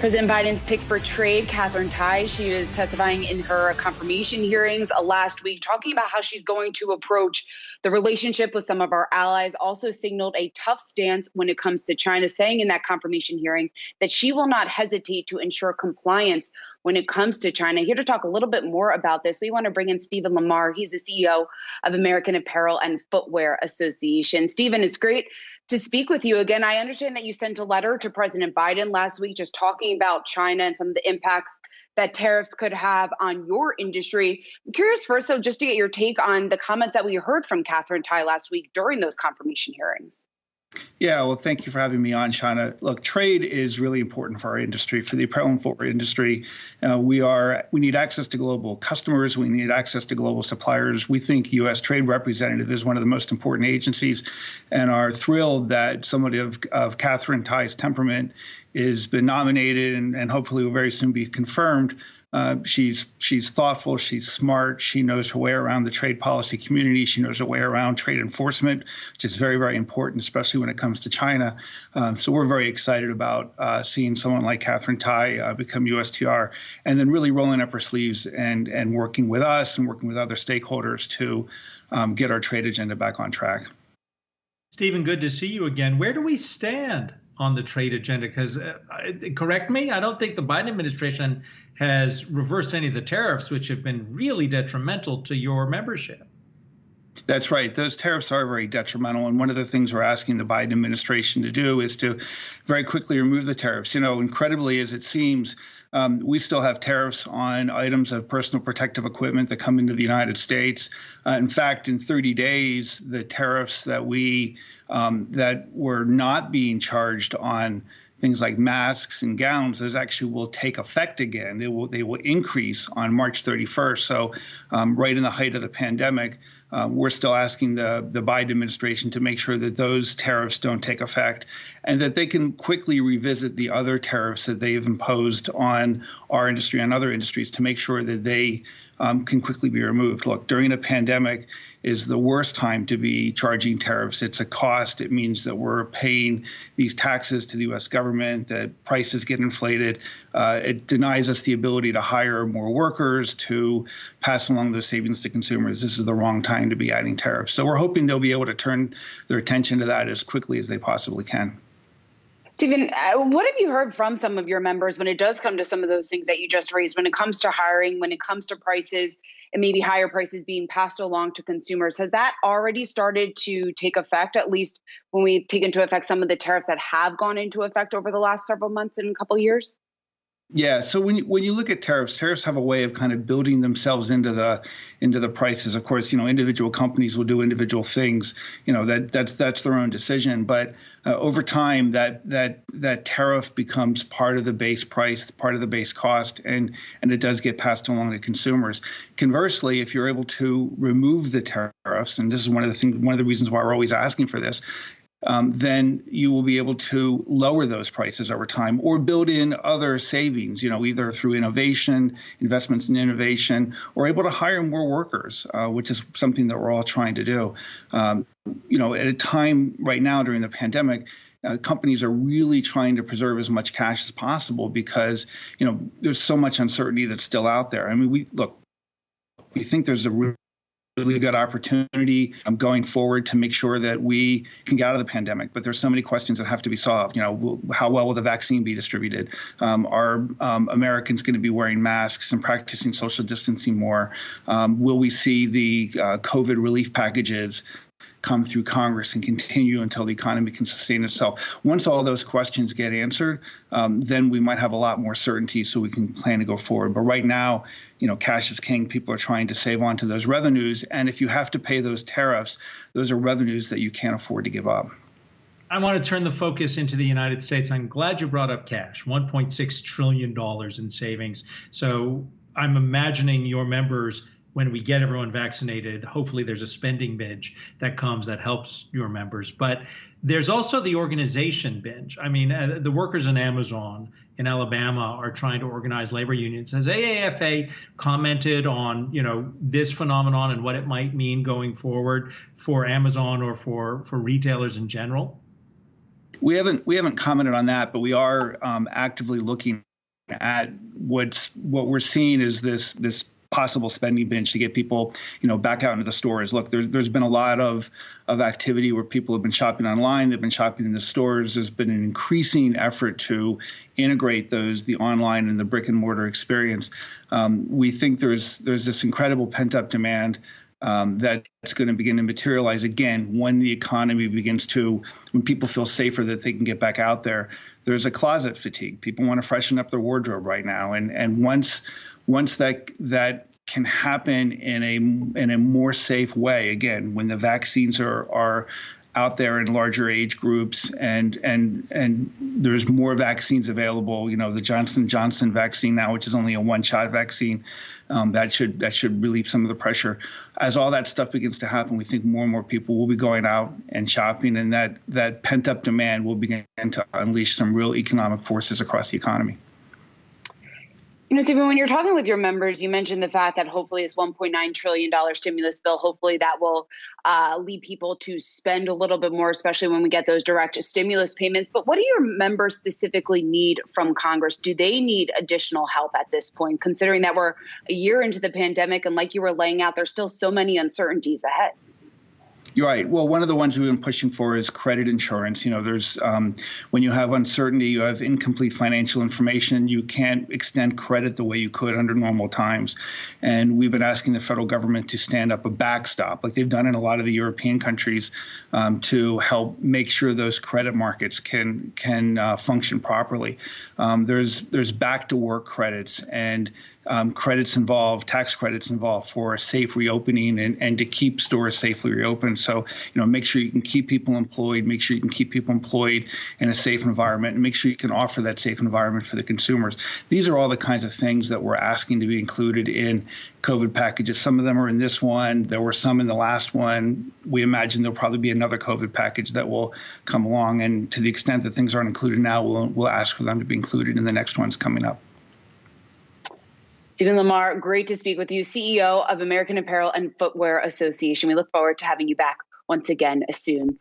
President Biden's pick for trade, Katherine Tai, she was testifying in her confirmation hearings last week, talking about how she's going to approach the relationship with some of our allies, also signaled a tough stance when it comes to China, saying in that confirmation hearing that she will not hesitate to ensure compliance when it comes to China. Here to talk a little bit more about this, we want to bring in Stephen Lamar. He's the CEO of American Apparel and Footwear Association. Stephen, it's great to speak with you again. I understand that you sent a letter to President Biden last week just talking about China and some of the impacts that tariffs could have on your industry. I'm curious first, though, just to get your take on the comments that we heard from Katherine Tai last week during those confirmation hearings. Yeah, well, thank you for having me on, Seana. Look, trade is really important for our industry, for the apparel and footwear industry. We need access to global customers. We need access to global suppliers. We think U.S. Trade Representative is one of the most important agencies, and are thrilled that somebody of Katherine Tai's temperament has been nominated and hopefully will very soon be confirmed. She's thoughtful, she's smart, she knows her way around the trade policy community, she knows her way around trade enforcement, which is very, very important, especially when it comes to China. So we're very excited about seeing someone like Katherine Tai become USTR, and then really rolling up her sleeves and working with us and working with other stakeholders to get our trade agenda back on track. Stephen, good to see you again. Where do we stand on the trade agenda? Because correct me, I don't think the Biden administration has reversed any of the tariffs, which have been really detrimental to your membership. That's right. Those tariffs are very detrimental. And one of the things we're asking the Biden administration to do is to very quickly remove the tariffs. You know, incredibly as it seems, we still have tariffs on items of personal protective equipment that come into the United States. In fact, in 30 days, the tariffs that that were not being charged on things like masks and gowns, those actually will take effect again. They will increase on March 31st. So right in the height of the pandemic, we're still asking the Biden administration to make sure that those tariffs don't take effect, and that they can quickly revisit the other tariffs that they've imposed on our industry and other industries to make sure that they can quickly be removed. Look, during a pandemic is the worst time to be charging tariffs. It's a cost. It means that we're paying these taxes to the U.S. government, that prices get inflated. It denies us the ability to hire more workers, to pass along those savings to consumers. This is the wrong time to be adding tariffs. So we're hoping they'll be able to turn their attention to that as quickly as they possibly can. Stephen, what have you heard from some of your members when it does come to some of those things that you just raised, when it comes to hiring, when it comes to prices and maybe higher prices being passed along to consumers? Has that already started to take effect, at least when we take into effect some of the tariffs that have gone into effect over the last several months and a couple of years? Yeah. So when you look at tariffs have a way of kind of building themselves into the prices. Of course, individual companies will do individual things. That's their own decision. But over time, that tariff becomes part of the base price, part of the base cost, and it does get passed along to consumers. Conversely, if you're able to remove the tariffs, and this is one of the reasons why we're always asking for this, then you will be able to lower those prices over time or build in other savings, either through investments in innovation, or able to hire more workers, which is something that we're all trying to do. At a time right now during the pandemic, companies are really trying to preserve as much cash as possible because, there's so much uncertainty that's still out there. I mean, we think there's a really good opportunity going forward to make sure that we can get out of the pandemic. But there's so many questions that have to be solved. How well will the vaccine be distributed? Are Americans going to be wearing masks and practicing social distancing more? Will we see the COVID relief packages come through Congress and continue until the economy can sustain itself? Once all those questions get answered, then we might have a lot more certainty so we can plan to go forward. But right now, cash is king. People are trying to save onto those revenues. And if you have to pay those tariffs, those are revenues that you can't afford to give up. I want to turn the focus into the United States. I'm glad you brought up cash, $1.6 trillion in savings. So I'm imagining your members, when we get everyone vaccinated, hopefully there's a spending binge that comes that helps your members. But there's also the organization binge. I mean, the workers in Amazon in Alabama are trying to organize labor unions. Has AAFA commented on, this phenomenon and what it might mean going forward for Amazon or for retailers in general? We haven't commented on that, but we are actively looking at what we're seeing is this possible spending binge to get people, back out into the stores. Look, there's been a lot of activity where people have been shopping online, they've been shopping in the stores. There's been an increasing effort to integrate the online and the brick and mortar experience. We think there's this incredible pent up demand that's going to begin to materialize again when the economy when people feel safer that they can get back out there. There's a closet fatigue. People want to freshen up their wardrobe right now, and once that can happen in a more safe way, again, when the vaccines are out there in larger age groups and there's more vaccines available, the Johnson & Johnson vaccine now, which is only a one-shot vaccine, that should relieve some of the pressure. As all that stuff begins to happen, we think more and more people will be going out and shopping, and that pent-up demand will begin to unleash some real economic forces across the economy. Stephen, when you're talking with your members, you mentioned the fact that hopefully this $1.9 trillion stimulus bill, hopefully that will lead people to spend a little bit more, especially when we get those direct stimulus payments. But what do your members specifically need from Congress? Do they need additional help at this point, considering that we're a year into the pandemic and like you were laying out, there's still so many uncertainties ahead? You're right. Well, one of the ones we've been pushing for is credit insurance. There's when you have uncertainty, you have incomplete financial information, you can't extend credit the way you could under normal times. And we've been asking the federal government to stand up a backstop, like they've done in a lot of the European countries, to help make sure those credit markets can function properly. There's back to work credits and tax credits involved for a safe reopening and to keep stores safely reopened. So, make sure you can keep people employed, make sure you can keep people employed in a safe environment, and make sure you can offer that safe environment for the consumers. These are all the kinds of things that we're asking to be included in COVID packages. Some of them are in this one. There were some in the last one. We imagine there'll probably be another COVID package that will come along. And to the extent that things aren't included now, we'll ask for them to be included in the next ones coming up. Stephen Lamar, great to speak with you, CEO of American Apparel and Footwear Association. We look forward to having you back once again soon.